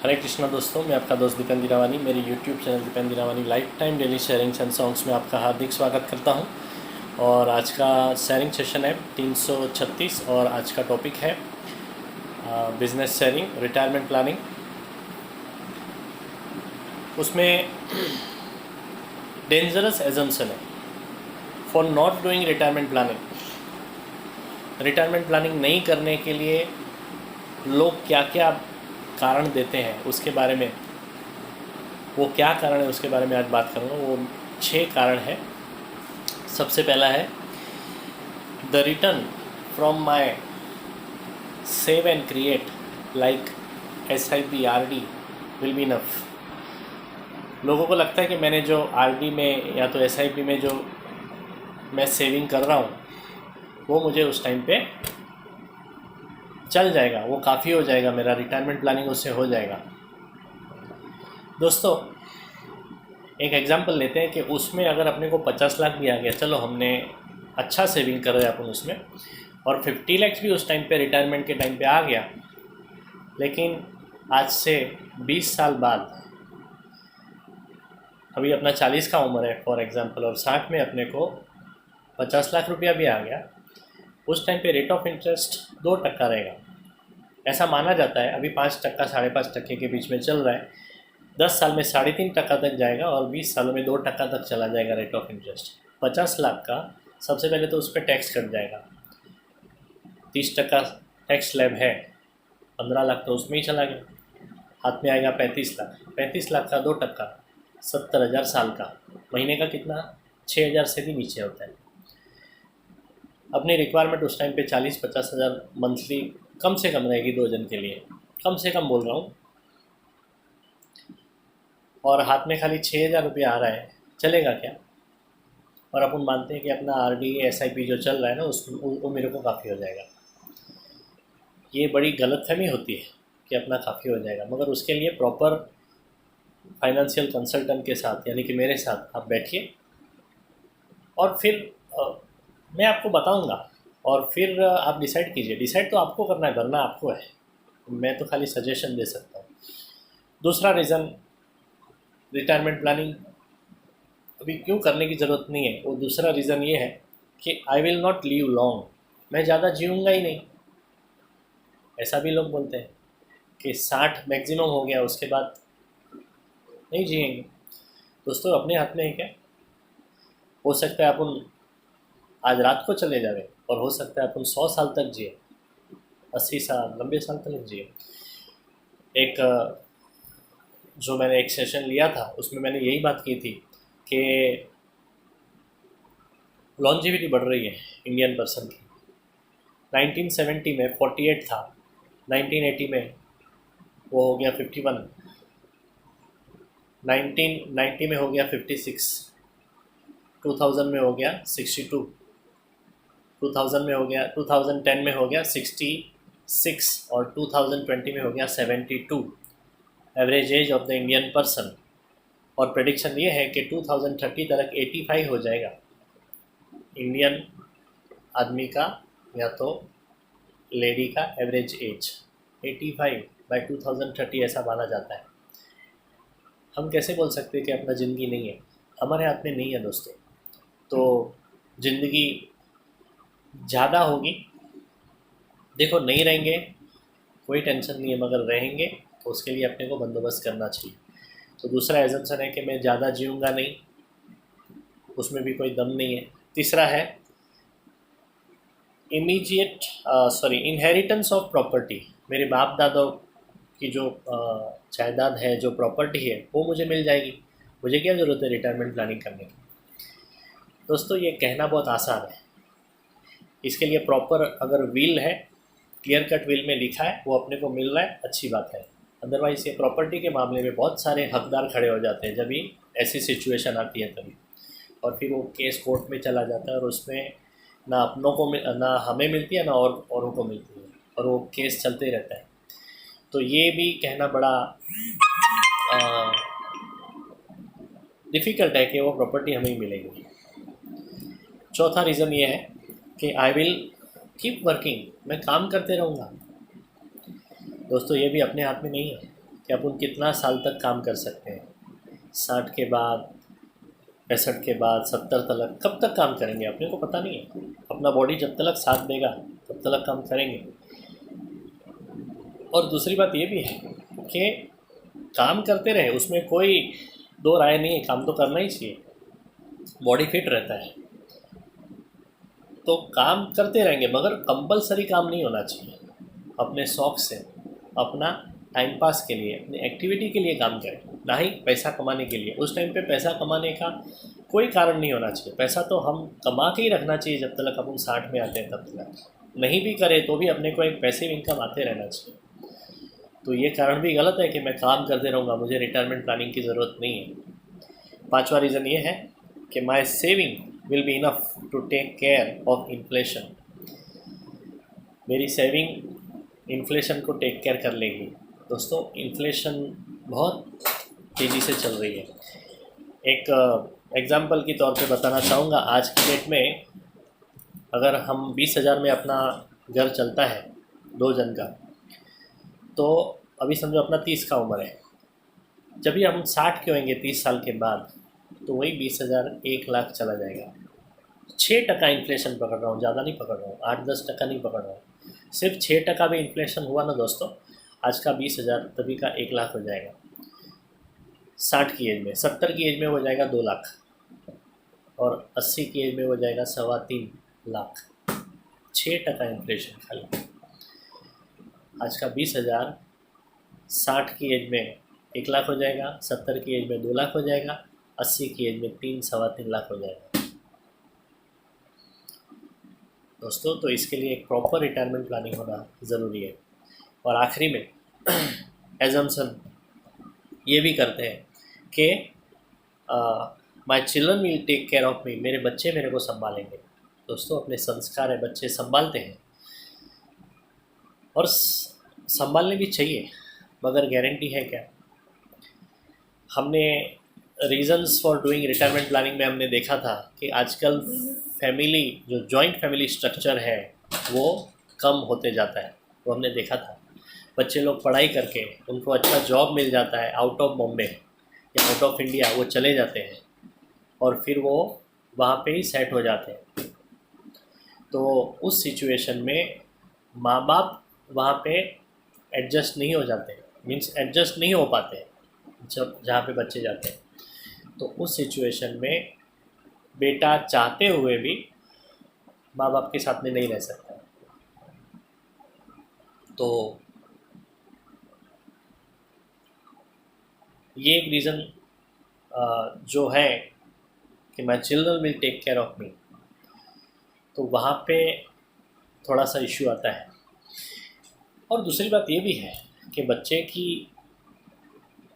हरे कृष्णा दोस्तों, मैं आपका दोस्त दीपेंद्र दीरावानी मेरे YouTube channel Deependra Dirawani lifetime daily sharings and songs में आपका हार्दिक स्वागत करता हूं। और आज का शेयरिंग सेशन है 336 और आज का टॉपिक है बिजनेस शेयरिंग रिटायरमेंट प्लानिंग। उसमें डेंजरस एजम्पशन है for not doing retirement planning. Retirement planning नहीं करने के लिए लोग क्या क्या कारण देते हैं उसके बारे में, वो क्या कारण है उसके बारे में आज बात करूँगा। वो 6 कारण है। सबसे पहला है the return from my save and create like SIP RD will be enough. लोगों को लगता है कि मैंने जो RD में या तो SIP में जो मैं सेविंग कर रहा हूँ वो मुझे उस टाइम पे चल जाएगा, वो काफ़ी हो जाएगा, मेरा रिटायरमेंट प्लानिंग उससे हो जाएगा। दोस्तों एक एग्जांपल लेते हैं कि उसमें अगर अपने को 50 लाख भी आ गया, चलो हमने अच्छा सेविंग कर रहे हैं अपन उसमें, और 50 लाख भी उस टाइम पे रिटायरमेंट के टाइम पे आ गया, लेकिन आज से 20 साल बाद अभी अपना 40 का उम्र है फॉर एग्जांपल, और 60 में अपने को 50 लाख रुपया भी आ गया, उस टाइम पे रेट ऑफ इंटरेस्ट 2% रहेगा। ऐसा माना जाता है, अभी 5%, 5.5% के बीच में चल रहा है। 10 साल में 3.5% तक जाएगा और 20 सालों में 2% तक चला जाएगा रेट ऑफ इंटरेस्ट। 50 लाख का सबसे पहले तो उस पर टैक्स कट जाएगा, 30% टैक्स स्लैब है, 15 लाख तो उसमें ही चला गया, हाथ में आएगा 35 लाख। 35 लाख का 2%, 70,000 साल का, महीने का कितना, 6,000 से भी नीचे होता है। अपनी रिक्वायरमेंट उस टाइम पे 40-50 हज़ार मंथली कम से कम रहेगी 2 जन के लिए, कम से कम बोल रहा हूँ, और हाथ में खाली 6,000 रुपया आ रहा है, चलेगा क्या? और अपन मानते हैं कि अपना RD SIP जो चल रहा है ना वो मेरे को काफ़ी हो जाएगा। ये बड़ी गलतफहमी होती है कि अपना काफ़ी हो जाएगा, मगर उसके लिए प्रॉपर फाइनेंशियल कंसल्टेंट के साथ यानी कि मेरे साथ आप बैठिए और फिर मैं आपको बताऊंगा, और फिर आप डिसाइड कीजिए। डिसाइड तो आपको करना है, भरना आपको है, मैं तो खाली सजेशन दे सकता हूँ। दूसरा रीज़न रिटायरमेंट प्लानिंग अभी क्यों करने की ज़रूरत नहीं है, वो दूसरा रीज़न ये है कि I will not leave long, मैं ज़्यादा जीऊँगा ही नहीं। ऐसा भी लोग बोलते हैं कि 60 मैक्सिमम हो गया, उसके बाद नहीं जिएंगे। दोस्तों अपने हाथ में है क्या? हो सकता है अपन आज रात को चले जावे, और हो सकता है अपन 100 साल तक जिए, 80 साल, 90 साल तक जिए। एक जो मैंने एक सेशन लिया था उसमें मैंने यही बात की थी कि लॉन्जिविटी बढ़ रही है इंडियन पर्सन की। 1970 में 48 था, 1980 में वो हो गया 51, 1990 में हो गया 56, 2000 में हो गया 62, 2000 में हो गया, 2010 में हो गया 66, और 2020 में हो गया 72 average age of the Indian person. और प्रेडिक्शन ये है कि 2030 तक 85 हो जाएगा इंडियन आदमी का या तो लेडी का एवरेज एज, 85 बाय 2030 ऐसा माना जाता है। हम कैसे बोल सकते हैं कि अपना ज़िंदगी नहीं है? हमारे हाथ में नहीं है दोस्तों। तो ज़िंदगी ज़्यादा होगी, देखो नहीं रहेंगे कोई टेंशन नहीं है, मगर रहेंगे तो उसके लिए अपने को बंदोबस्त करना चाहिए। तो दूसरा एजम्पशन है कि मैं ज़्यादा जीऊँगा नहीं, उसमें भी कोई दम नहीं है। तीसरा है इनहेरिटेंस ऑफ प्रॉपर्टी। मेरे बाप दादा की जो जायदाद है, जो प्रॉपर्टी है, वो मुझे मिल जाएगी, मुझे क्या ज़रूरत है रिटायरमेंट प्लानिंग करने की? दोस्तों ये कहना बहुत आसान है, इसके लिए प्रॉपर अगर विल है, क्लियर कट विल में लिखा है, वो अपने को मिल रहा है, अच्छी बात है। अदरवाइज़ ये प्रॉपर्टी के मामले में बहुत सारे हकदार खड़े हो जाते हैं जब भी ऐसी सिचुएशन आती है तभी, और फिर वो केस कोर्ट में चला जाता है और उसमें ना अपनों को ना हमें मिलती है ना औरों को मिलती है, और वो केस चलते रहता है। तो ये भी कहना बड़ा डिफ़िकल्ट है कि वो प्रॉपर्टी हमें ही मिलेगी। चौथा रीज़न ये है कि आई विल कीप वर्किंग, मैं काम करते रहूँगा। दोस्तों ये भी अपने हाथ में नहीं है कि अपन कितना साल तक काम कर सकते हैं। 60 के बाद, 65 के बाद, 70 तक कब तक काम करेंगे अपने को पता नहीं है। अपना बॉडी जब तक साथ देगा तब तक काम करेंगे। और दूसरी बात ये भी है कि काम करते रहे, उसमें कोई दो राय नहीं है, काम तो करना ही चाहिए, बॉडी फिट रहता है। तो काम करते रहेंगे मगर कंपलसरी काम नहीं होना चाहिए। अपने शौक़ से, अपना टाइम पास के लिए, अपनी एक्टिविटी के लिए काम करें, ना ही पैसा कमाने के लिए। उस टाइम पे पैसा कमाने का कोई कारण नहीं होना चाहिए। पैसा तो हम कमा के ही रखना चाहिए जब तक अपन 60 में आते हैं तब तक। नहीं भी करें तो भी अपने को एक पैसिव इनकम आते रहना चाहिए। तो ये कारण भी गलत है कि मैं काम करते रहूँगा, मुझे रिटायरमेंट प्लानिंग की ज़रूरत नहीं है। 5वां रीज़न ये है कि my saving will be enough to take care of inflation. मेरी सेविंग इन्फ्लेशन को टेक केयर कर लेगी। दोस्तों, इन्फ्लेशन बहुत तेज़ी से चल रही है। एक एग्ज़ाम्पल के तौर पे बताना चाहूँगा, आज की डेट में अगर हम 20,000 में अपना घर चलता है 2 जन का, तो अभी समझो अपना 30 का उम्र है। जब भी हम 60 के होंगे 30 साल के बाद, तो वही 20,000 1 लाख चला जाएगा। 6% इन्फ्लेशन पकड़ रहा हूँ, ज़्यादा नहीं पकड़ रहा हूँ, 8-10% नहीं पकड़ रहा हूँ। सिर्फ 6% भी इन्फ्लेशन हुआ ना दोस्तों, आज का 20,000 तभी का 1 लाख हो जाएगा। 60 की एज में, 70 की एज में हो जाएगा 2 लाख, और 80 की एज में हो जाएगा 3.25 लाख। 6% इन्फ्लेशन खाली। आज का 20,000 60 की एज में 1 लाख हो जाएगा, 70 की एज में 2 लाख हो जाएगा, 80 की एज में 3-3.25 लाख हो जाएगा। दोस्तों, तो इसके लिए एक प्रॉपर रिटायरमेंट प्लानिंग होना ज़रूरी है। और आखिरी में एजम्पशन ये भी करते हैं कि my children will take care of me, मेरे बच्चे मेरे को संभालेंगे। दोस्तों, अपने संस्कार है, बच्चे संभालते हैं और संभालने भी चाहिए, मगर गारंटी है क्या? हमने reasons for doing retirement planning में हमने देखा था कि आजकल फैमिली, जो जॉइंट फैमिली स्ट्रक्चर है, वो कम होते जाता है। वो हमने देखा था। बच्चे लोग पढ़ाई करके उनको अच्छा जॉब मिल जाता है आउट ऑफ बॉम्बे या आउट ऑफ इंडिया, वो चले जाते हैं और फिर वो वहाँ पे ही सेट हो जाते हैं। तो उस सिचुएशन में माँ बाप वहाँ पे एडजस्ट नहीं हो जाते, मीन्स एडजस्ट नहीं हो पाते जब जहाँ पे बच्चे जाते हैं। तो उस सिचुएशन में बेटा चाहते हुए भी माँ बाप के साथ में नहीं रह सकता। तो ये एक रीज़न जो है कि my children will take care of me, तो वहाँ पे थोड़ा सा इश्यू आता है। और दूसरी बात ये भी है कि बच्चे की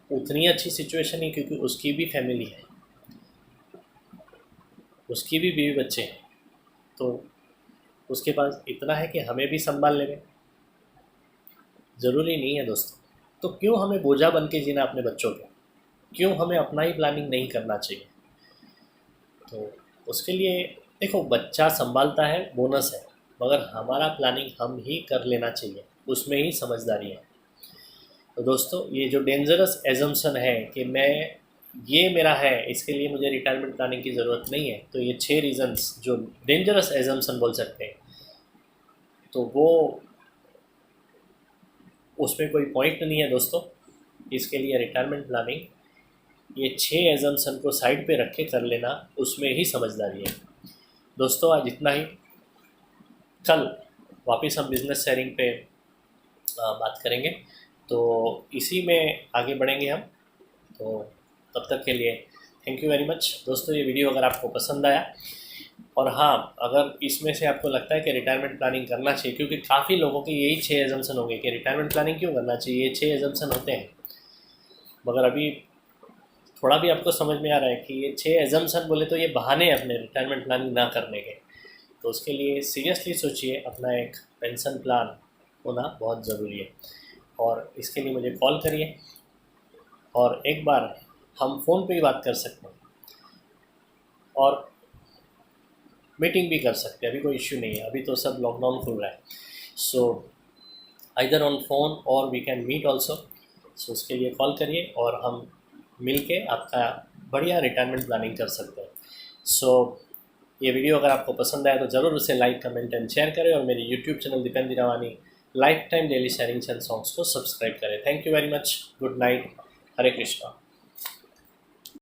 उतनी अच्छी सिचुएशन है क्योंकि उसकी भी फैमिली है, उसकी भी बीवी बच्चे हैं, तो उसके पास इतना है कि हमें भी संभाल लेंगे। ज़रूरी नहीं है दोस्तों। तो क्यों हमें बोझा बन के जीना अपने बच्चों पे? क्यों हमें अपना ही प्लानिंग नहीं करना चाहिए? तो उसके लिए देखो, बच्चा संभालता है बोनस है, मगर हमारा प्लानिंग हम ही कर लेना चाहिए, उसमें ही समझदारी है। तो दोस्तों, ये जो डेंजरस एजम्पशन है कि मैं ये मेरा है, इसके लिए मुझे रिटायरमेंट प्लानिंग की ज़रूरत नहीं है, तो ये 6 रीज़न्स जो डेंजरस एजम्पशन बोल सकते हैं, तो वो उसमें कोई पॉइंट नहीं है दोस्तों। इसके लिए रिटायरमेंट प्लानिंग ये 6 एजम्पशन को साइड पे रख के कर लेना, उसमें ही समझदारी है। दोस्तों, आज इतना ही। कल वापस हम बिज़नेस शेयरिंग पे बात करेंगे, तो इसी में आगे बढ़ेंगे हम। तो तब तक के लिए थैंक यू वेरी मच दोस्तों। ये वीडियो अगर आपको पसंद आया, और हाँ, अगर इसमें से आपको लगता है कि रिटायरमेंट प्लानिंग करना चाहिए, क्योंकि काफ़ी लोगों के यही 6 एजम्पशन होंगे कि रिटायरमेंट प्लानिंग क्यों करना चाहिए, ये 6 एजम्पशन होते हैं। मगर अभी थोड़ा भी आपको समझ में आ रहा है कि ये 6 एजम्पशन बोले तो ये बहाने हैं अपने रिटायरमेंट प्लानिंग ना करने के। तो उसके लिए सीरियसली सोचिए, अपना एक पेंशन प्लान होना बहुत ज़रूरी है। और इसके लिए मुझे कॉल करिए, और एक बार हम फ़ोन पे ही बात कर सकते हैं और मीटिंग भी कर सकते हैं। अभी कोई इश्यू नहीं है, अभी तो सब लॉकडाउन खुल रहा है। सो आइदर ऑन फोन और वी कैन मीट ऑल्सो। सो उसके लिए कॉल करिए और हम मिल के आपका बढ़िया रिटायरमेंट प्लानिंग कर सकते हैं। सो ये वीडियो अगर आपको पसंद आया तो ज़रूर उसे लाइक, कमेंट एंड शेयर करें और मेरे YouTube channel Deependra Hirawani lifetime daily sharings and songs को सब्सक्राइब करें। Thank you very much. Good night. Hare Krishna.